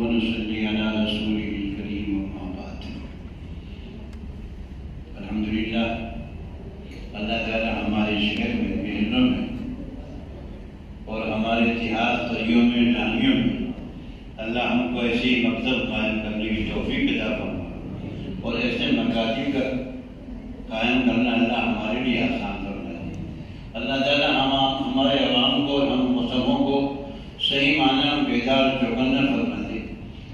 ونصلي على رسوله الكريم وما بعد۔ الحمدللہ اللہ تعالیٰ ہمارے شہر میں، محلوں میں اور ہمارے اتحاد قریوں میں، ڈانیوں میں اللہ ہم کو ایسے مکتب قائم کرنے کی توفیق عطا فرمائے اور ایسے مکاتب کا قائم کرنا اللہ ہمارے لیے آسان فرمائے۔ اللہ تعالیٰ ہمارے عوام کو اور ہم مذہبوں کو صحیح معنی میں بیدار چوکنا فرما دے۔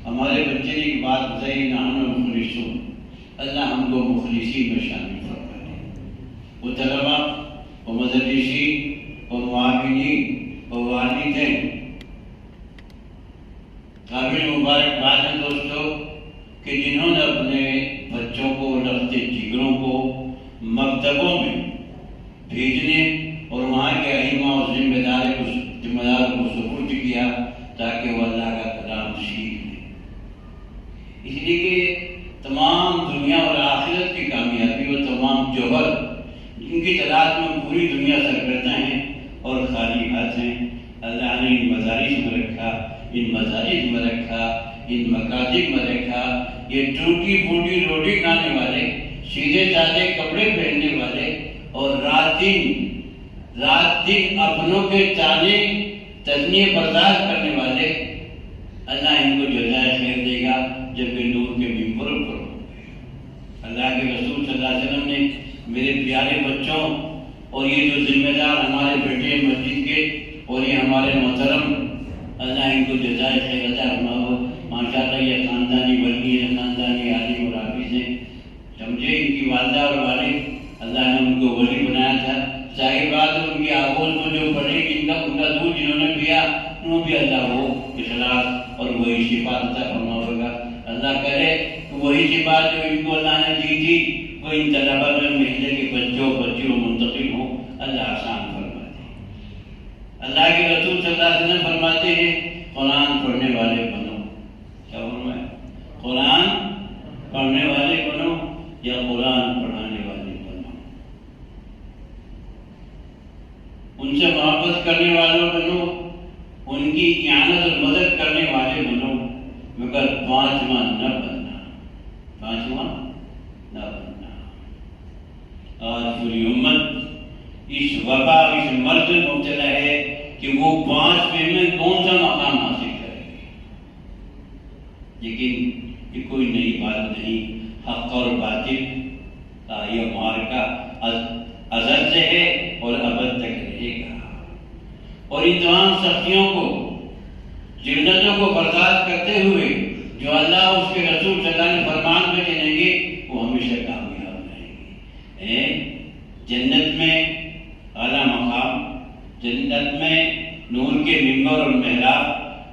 ہمارے بچے نے ایک بات بتائی، نحن مخلصون، اللہ ہم کو مخلصی میں شامل فرما دے۔ وہ طلباء و مدرسین و معاونین و والدین قابل مبارکباد ہیں دوستو کہ جنہوں نے اپنے بچوں کو، لخت جگروں کو مکتبوں میں بھیجنے اور وہاں کے ائمہ اور ذمہ دار کو سپرد کیا تاکہ وہ اللہ کا کلام سیکھ لیں۔ اس لیے کہ تمام دنیا اور آخرت کی کامیابی اور تمام جوہر جن کی تلاش میں پوری دنیا سرگرداں ہیں اور خالی ہاتھ ہیں، اللہ نے ان مدارس میں رکھا، ان مساجد میں رکھا، ان مکاتب میں رکھا۔ یہ ٹوٹی پھوٹی روٹی کھانے والے، سیدھے سادے کپڑے پہننے والے اور رات دن اپنوں کے تانے تزنیے برداشت کرنے والے، اللہ ان کو جزائے خیر دے گا جب کہ نور کے ممبر پر ہوں گے۔ اللہ کے رسول صلی اللہ علیہ وسلم نے میرے پیارے بچوں اور یہ جو ذمہ دار ہمارے بیٹے مسجد کے اور یہ ہمارے محترم، اللہ ان کو جزائے خیر عطا فرمائے۔ ماشاءاللہ یہ خاندانی ولی ہیں، خاندانی عالم اور حافظ ہیں، سمجھے۔ ان کی والدہ اور والد اللہ نے ان کو ولی بنایا تھا۔ ظاہر بات ہے ان کی آغوش میں جو پڑے ان کا دودھ جنہوں نے پیا انہوں بھی اللہ وہ اخلاص اور وہی شفا عطا فرمائے گا۔ اللہ کرے کہ وہی شفا جو ان کو اللہ نے دی تھی وہ ان طلبہ میں محلے کے بچوں منتقل ہوں، اللہ آسان فرما دے۔ اللہ کے رسول صلی اللہ علیہ وسلم فرماتے ہیں قرآن پڑھنے والے بنو۔ کیا فرمایا؟ قرآن پڑھنے والے بنو یا قرآن پڑھانے والے بنو۔ ان سے محبت کرنے والوں بنو، ان کی اعانت اور مدد کرنے والے بنو، مگر پانچواں نہ بننا۔ آج پوری امت اس وبا، اس مرض میں مبتلا ہے کہ وہ 5 میں کون سا مقام حاصل کرے گی، لیکن یہ کوئی نئی بات نہیں۔ حق اور باطل کا یہ معرکہ ازل سے ہے اور ابد تک رہے گا، اور ان تمام سختیوں کو، ذلتوں کو برداشت کرتے ہوئے جو اللہ اس کے رسول صلی اللہ علیہ فرمان پہ چلیں گے وہ ہمیشہ کامیاب رہیں گے۔ جنت میں اعلیٰ مقام، جنت میں نور کے ممبر اور محراب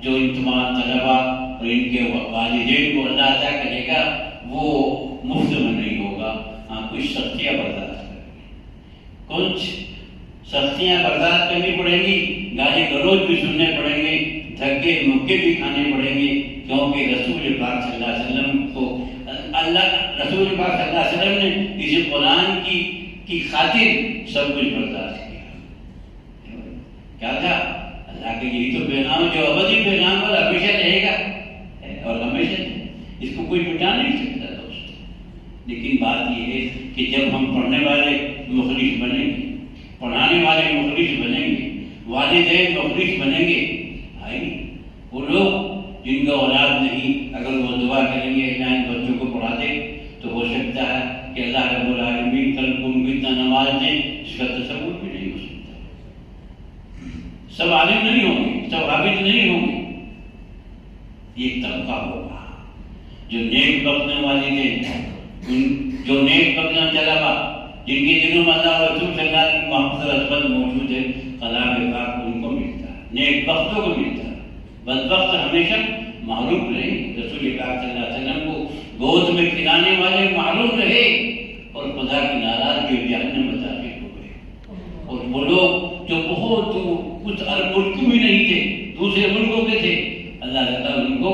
جو ان تمام طلباء اور ان کے والدین کو اللہ عطا کرے گا وہ مفت میں نہیں ہوگا۔ ہاں کچھ سختیاں برداشت کریں گے، کچھ سختیاں برداشت کرنی پڑیں گی، گالی گلوچ بھی سننے پڑیں گے، دھکے مکے بھی کھانے پڑیں گے، کیونکہ رسول پاک صلی اللہ علیہ وسلم کو رسول پاک صلی اللہ علیہ وسلم نے اس قرآن کی خاطر سب کچھ برداشت کیا۔ کیا تھا؟ اللہ کے یہی تو پیغام جو ابدی پیغام اور ہمیشہ رہے گا اور ہمیشہ اس کو کوئی مٹا نہیں سکتا دوست۔ لیکن بات یہ ہے کہ جب ہم پڑھنے والے مخلص بنیں گے، پڑھانے والے مخلص بنیں گے، والدین مخلص بنیں گے، بھائی وہ لوگ جن کا اولاد نہیں اگر وہ دعا کریں گے اللہ ان بچوں کو پڑھا دے تو ہو سکتا ہے کہ اللہ رب العالمین کل کو ان کو اتنا نواز دیں اس کا تصور بھی نہیں ہو سکتا۔ سب عالم نہیں ہوں گے، سب عابد نہیں ہوں گے، ایک طبقہ ہوگا جو نیک بخشنے والے تھے، جو نیک بخشنا طلبا جن کے دلوں میں اللہ اور رسول صلی اللہ علیہ وسلم محبت اور عظمت موجود ہے، کلام پاک ان کو ملتا ہے، نیک بختوں کو ملتا ہے۔ بدبخت ہمیشہ معروف رہے، رسول پاک صلی اللہ علیہ وسلم کو گود میں کھلانے والے معروف رہے اور خدا کی ناراضگی اور جہنم میں داخل ہو گئے۔ اور وہ لوگ جو بہت کچھ عرب ملک میں نہیں تھے، دوسرے ملکوں کے تھے، اللہ تعالیٰ ان کو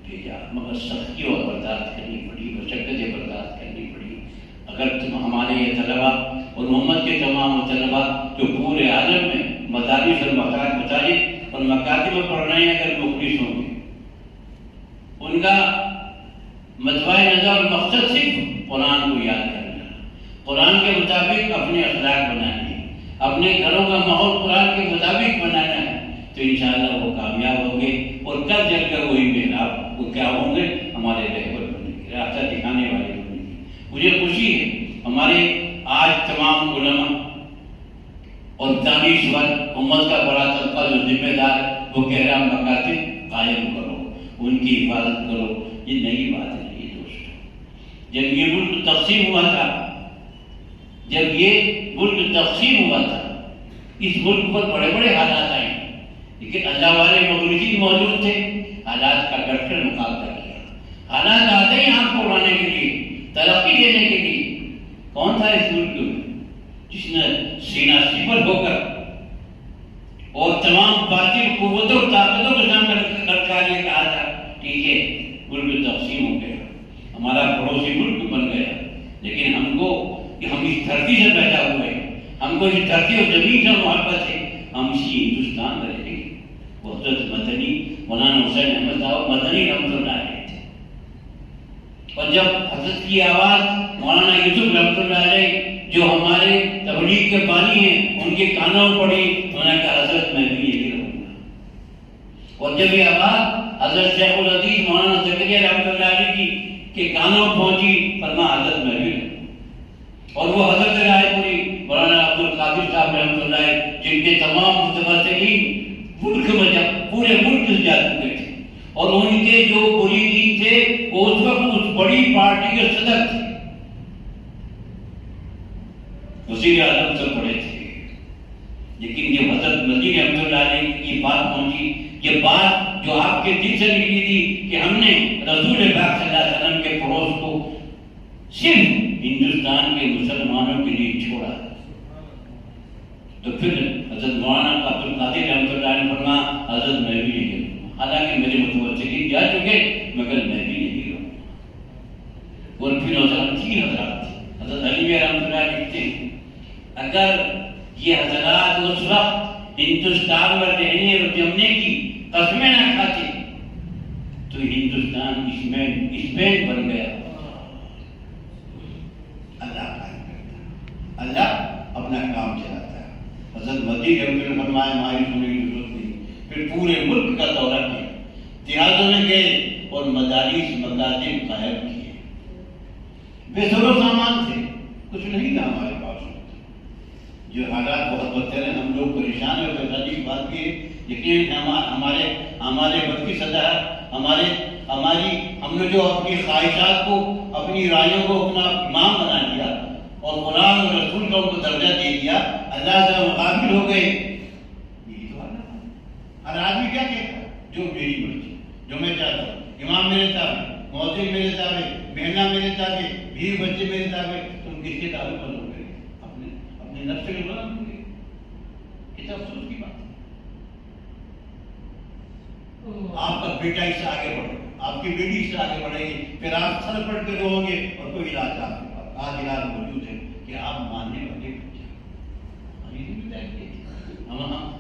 بھیجا، مگر سختیوں اور برداشت کرنی پڑی، مشقتیں برداشت کرنی پڑی۔ اگر تم ہمارے یہ طلباء اور محمد کے تمام طلباء جو پورے عالم میں مدارس اور مساجد اور مکاتب میں پڑھ رہے ہیں اگر مخلص ہوں گے، ان کا متبع نظر اور مقصد صرف قرآن کو یاد کرنا، قرآن کے مطابق اپنے اخلاق بنانے، اپنے گھروں کا ماحول قرآن کے مطابق بنانا ہے، تو انشاءاللہ وہ کامیاب ہوں گے اور کل چل کر وہی محراب وہ کیا ہوں گے، ہمارے رہبر بنیں گے، راستہ دکھانے والے بنیں گے۔ مجھے خوشی ہے ہمارے آج تمام علماء اور دانشور امت کا بڑا طبقہ جو ذمہ دار ہے وہ کہہ رہا مکاتب قائم کرو، ان کی حفاظت کرو۔ یہ نئی بات نہیں ہے دوستو۔ جب یہ ملک تقسیم ہوا تھا، اس ملک پر بڑے بڑے حالات آئے، لیکن اللہ والے مخلصین موجود تھے، حالات کا ڈٹ کر مقابلہ کیا۔ حالات آتے ہیں آپ کو اڑانے کے لیے، ترقی دینے کے لیے۔ کون تھا اس ملک میں جس نے سینہ سپر ہو کر اور تمام باطل قوتوں اور طاقتوں کے سامنے لڑکا یہ کہا تھا ٹھیک ہے ملک تقسیم ہو گیا، ہمارا پڑوسی ملک بن گیا، لیکن ہم اس دھرتی سے پیدا ہوئے، ہم کو اس دھرتی اور زمین سے محبت ہے، ہم اسی ہندوستان میں رہیں گے۔ وہ حضرت مدنی مولانا حسین احمد صاحب مدنی رحمۃ اللہ علیہ تھے، اور جب حضرت کی آواز مولانا یوسف رحمۃ اللہ علیہ جو ہمارے تبلیغ کے بانی ہیں ان کے کانوں میں پڑی، انہوں نے کہا حضرت میں بھی یہی رہوں گا۔ اور جب یہ آواز حضرت شیخ العزیز مولانا زکریا رحمۃ اللہ علیہ کے کانوں میں پہنچی، فرما حضرت میں بھی رہوں۔ اور وہ حضرت رائے پوری مولانا عبد القادر صاحب رحمۃ اللہ علیہ جن کے تمام متبادلین ملک میں جب پورے ملک سے جا چکے تھے، اور ان کے جو مریدین تھے وہ اس وقت اس بڑی پارٹی کے صدر تھے، وزیر اعظم سے بڑے تھے، لیکن جب حضرت مدنی رحمۃ اللہ علیہ کی بات پہنچی، یہ بات جو آپ کے دل سے نکلی تھی کہ ہم نے رسول پاک صلی اللہ علیہ وسلم کے پڑوس کو صرف ہندوستان کے مسلمانوں کے لیے چھوڑا، تو پھر حضرت مولانا عبد القادر رحمۃ اللہ علیہ نے فرمایا حضرت میں بھی نہیں رہوں، حالانکہ میرے متوسلین جا چکے مگر میں بھی نہیں رہوں۔ اور پھر حضرت تین حضرات تھے، حضرت علی رحمۃ اللہ علیہ لکھتے ہیں اگر یہ حضرات اس وقت ہندوستان میں رہنے اور جمنے کی قسمیں نہ کھاتے تو ہندوستان اسپین بن گیا۔ اللہ اپنا کام چلاتا ہے۔ حضرت مدی رحمۃ اللہ فرمایا مایوس ہونے کی ضرورت نہیں، پھر پورے ملک کا دورہ کیا، دیہاتوں میں گئے اور مدارس مکاتب قائم کیے۔ بے سر و سامان تھے، کچھ نہیں تھا ہمارے پاس، جو حالات بہت بدتر ہیں، ہم لوگ پریشان ہیں۔ پریشانی کی بات بھی ہے، لیکن ہمارے بد کی سزا ہے، ہم نے جو اپنی خواہشات کو، اپنی رائیوں کو اپنا امام بنا لیا اور قرآن اور رسول کا ان کو درجہ دے دیا، اللہ سے مقابل ہو گئے۔ یہی تو ہر آدمی کیا کہتا ہے جو میری مرضی، جو میں چاہتا ہوں، امام میرے تابع، مؤذن میرے تابع، بہنا میرے تابع، بیوی بچے میرے تابع، تم کس کے تابع بن ہو گئے؟ اپنے نفس کے غلام ہوں گے۔ کتنا افسوس کی بات ہے۔ آپ کا بیٹا اس سے آگے بڑھے، آپ کی بیٹی اس سے آگے بڑھے گی، پھر آپ سر پڑھ کے رو گے اور کوئی علاج آپ کے پاس آج علاج موجود ہے کہ آپ ماننے والے بچے۔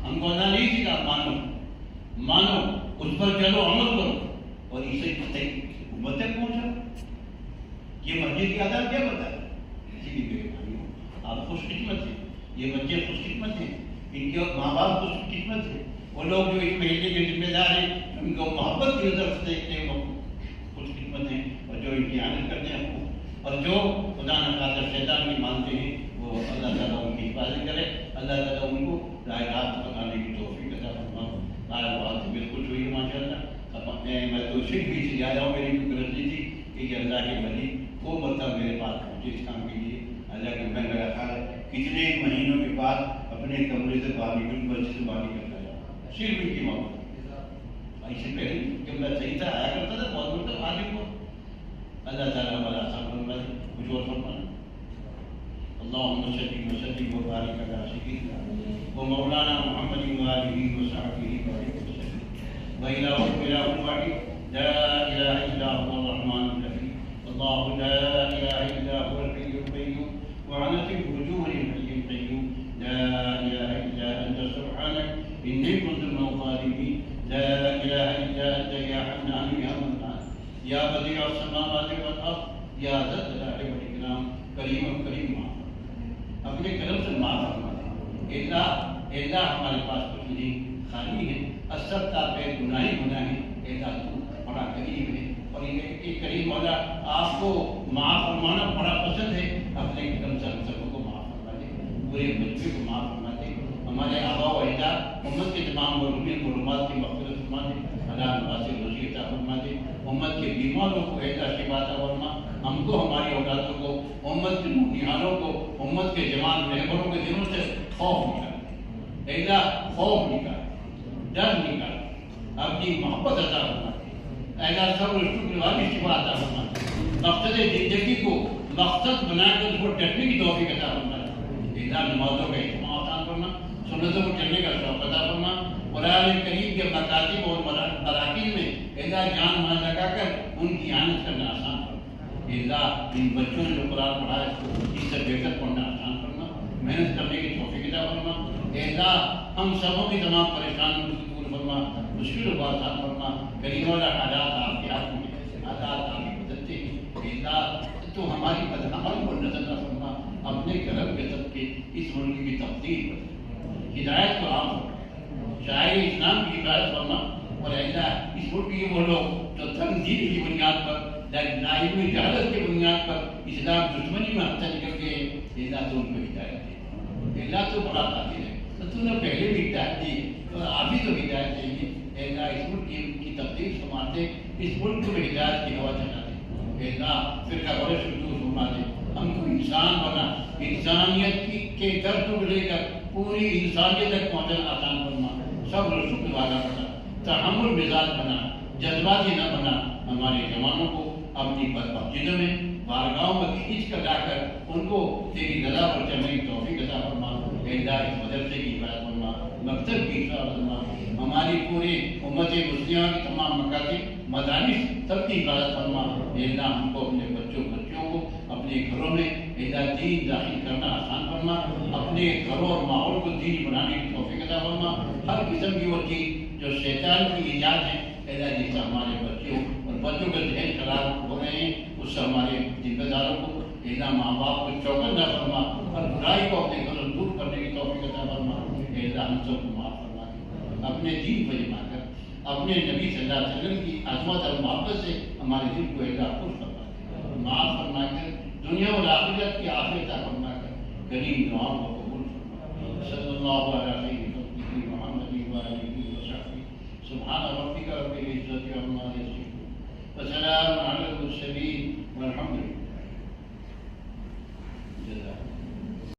ہم کو اللہ نہیں سکھا مانو، اس پر چلو، عمل کرو اور اسے امت تک پہنچاؤ۔ یہ مسجد کی عادت کیا بتا ہے؟ اسی لیے آپ خوش قسمت ہیں، یہ بچے خوش قسمت ہیں، ان کے ماں باپ خوش قسمت ہیں، وہ لوگ جو اس محلے کے ذمہ دار ہیں ان کو محبت کی نظر سے دیکھتے ہیں وہ خوش قسمت ہیں، اور جو ان کی عادت کرتے ہیں اور جو خدا نخواستہ شیطان کی مانتے ہیں وہ اللہ تعالیٰ ان کی حفاظت کرے، اللہ تعالیٰ ان کو راہ راست پکانے کی توفیق عطا فرمائے۔ بات بالکل ہوئی ہے ماشاء اللہ۔ میں تو صرف بھی سے جا رہا ہوں، میری کوئی غلطی تھی کہ اللہ کے ولی وہ مطلب میرے پاس پہنچے اس کام کے لیے۔ اللہ کے میں میرا خیال ہے کتنے مہینوں کے بعد اپنے کمرے سے باہر نکل مسجد سے باہر نکل گیا، صرف ان کی موت۔ اس سے پہلے جب میں صحیح تھا آیا کرتا تھا بہت مرتبہ عالم کو۔ اللہ تعالیٰ ہمارا آسان فرمائے، کچھ اور فرمائے۔ اللهم صل وسلم وبارك على سيدنا ومولانا محمد وآله وصحبه وسلم وإلهكم إله واحد لا إله إلا هو الرحمن الرحيم الله لا إله إلا هو الحي القيوم وعنت الوجوه للحي القيوم لا إله إلا أنت سبحانك إني كنت من الظالمين لا إله إلا أنت يا حنان يا منان یا بدیع السماوات والارض یا ذا الجلال والاکرام کریم معاف اپنے کرم سے معاف فرما دے. اللہ ہمارے پاس کچھ نہیں، خالی ہے، اثر تابع گناہی گناہ ہے. اللہ تو بڑا کریم ہے، اور یہ کریم مولا آپ کو معاف فرمانا بڑا پسند ہے. اپنے کرم سے ہم سب کو معاف فرما دے، پورے بچے کو معاف فرما دے. ہمارے آبا و اجداد امت کے تمام مرحومین مرحومات کی مغفرت فرما دے. اللہ نواسر روزی عطا فرما دے. امت کے بیماروں کو ایسا شفا عطا فرما. ہم کو، ہماری اولادوں کو، امت کے نوجوانوں کو، امت کے جوان رہبروں کے دلوں سے خوف نکال، ایسا خوف نکال، ڈر نکال، اپنی محبت عطا فرما دے. ایسا صبر شکر والی شفا عطا فرما دے. مقصد زندگی کو مقصد بنا کر اس کو ڈٹنے کی توفیق عطا فرما دے. ایسا نمازوں کا اہتمام آسان فرما، سنتوں کو چلنے کا شوق عطا فرما. قرآن کریم کے مکاتب اور مراکز میں ایسا جان مان لگا کر ان کی اعانت کرنا آسان فرما. اللہ ان بچوں نے جو قرآن پڑھا ہے اس سے بہتر پڑھنا آسان فرما، محنت کرنے کی توفیق عطا فرما. اللہ ہم سبوں کی تمام پریشانیوں کو دور فرما، مشکلوں کو آسان فرما. کریم والا حالات آپ کے ہاتھ میں، حالات آپ کے بدلتے ہیں. اللہ تو ہماری بدعمل کو نظر نہ فرما، اپنے کرم کے صدقے اس ملک کی تقدیر بدل، ہدایت کو عام فرما، شاعر اسلام کی ہدایت فرما. اور اللہ اس ملک کے وہ لوگ جو تنظیم کی بنیاد پر، لاہم جہالت کی بنیاد پر اسلام دشمنی میں ہتھیار نکل گئے، اللہ تو ان کو ہدایت دے. اللہ تو بڑا قادر ہے، تو نے پہلے بھی ہدایت دی تو ابھی تو ہدایت دیں گے. اللہ اس ملک کی تقدیر سنبھالتے، اس ملک کو ہدایت کی ہوا چلا دے. اللہ فرقہ پرست سے دور فرما دے. ہم کو انسان بنا، انسانیت کے درد کو لے کر پوری انسانیت تک پہنچنا آسان فرما. صبر شکر والا بنا، تحمل مزاج بنا، جذباتی نہ بنا. ہمارے جوانوں کو اپنی مسجدوں میں، بارگاہوں میں کھینچ کر لا کر ان کو تیری رضا پر چلنے کی توفیق عطا فرما. اللہ اس مدرسے کی حفاظت فرما، مکتب کی حفاظت فرما. ہماری پورے امت مسلمہ کی تمام مکاتب، مدارس سب کی حفاظت فرما. اللہ ہم کو اپنے بچوں کو اپنے گھروں میں اللہ دین داخل کرنا آسان فرما. اپنے گھروں اور ماحول کو دین بنانے کی توفیق عطا فرما. ہر قسم کی وہ چیز جو شیطان کی ایجاد ہے، اللہ جس سے ہمارے بچوں کے ذہن خراب ہو رہے ہیں، اس سے ہمارے ذمہ داروں کو، اللہ ماں باپ کو چوکن نہ فرما، اور برائی کو اپنے گھروں سے دور کرنے کی توفیق عطا فرما. اللہ ہم سب کو معاف فرما دے. اپنے دین کو جما کر اپنے نبی صلی اللہ علیہ وسلم کی عظمت اور محبت سے ہمارے دل کو اللہ خوش فرما دے. معاف فرما کر دنیا اور آخرت کی عافیت عطا فرما کر غریب دعاؤں کو قبول فرما. صلی اللہ علیہ وسلم محمد وآلہ وصحبہ. سبحان ربک رب العزة عما یصفون وسلام علی المرسلین والحمد للہ.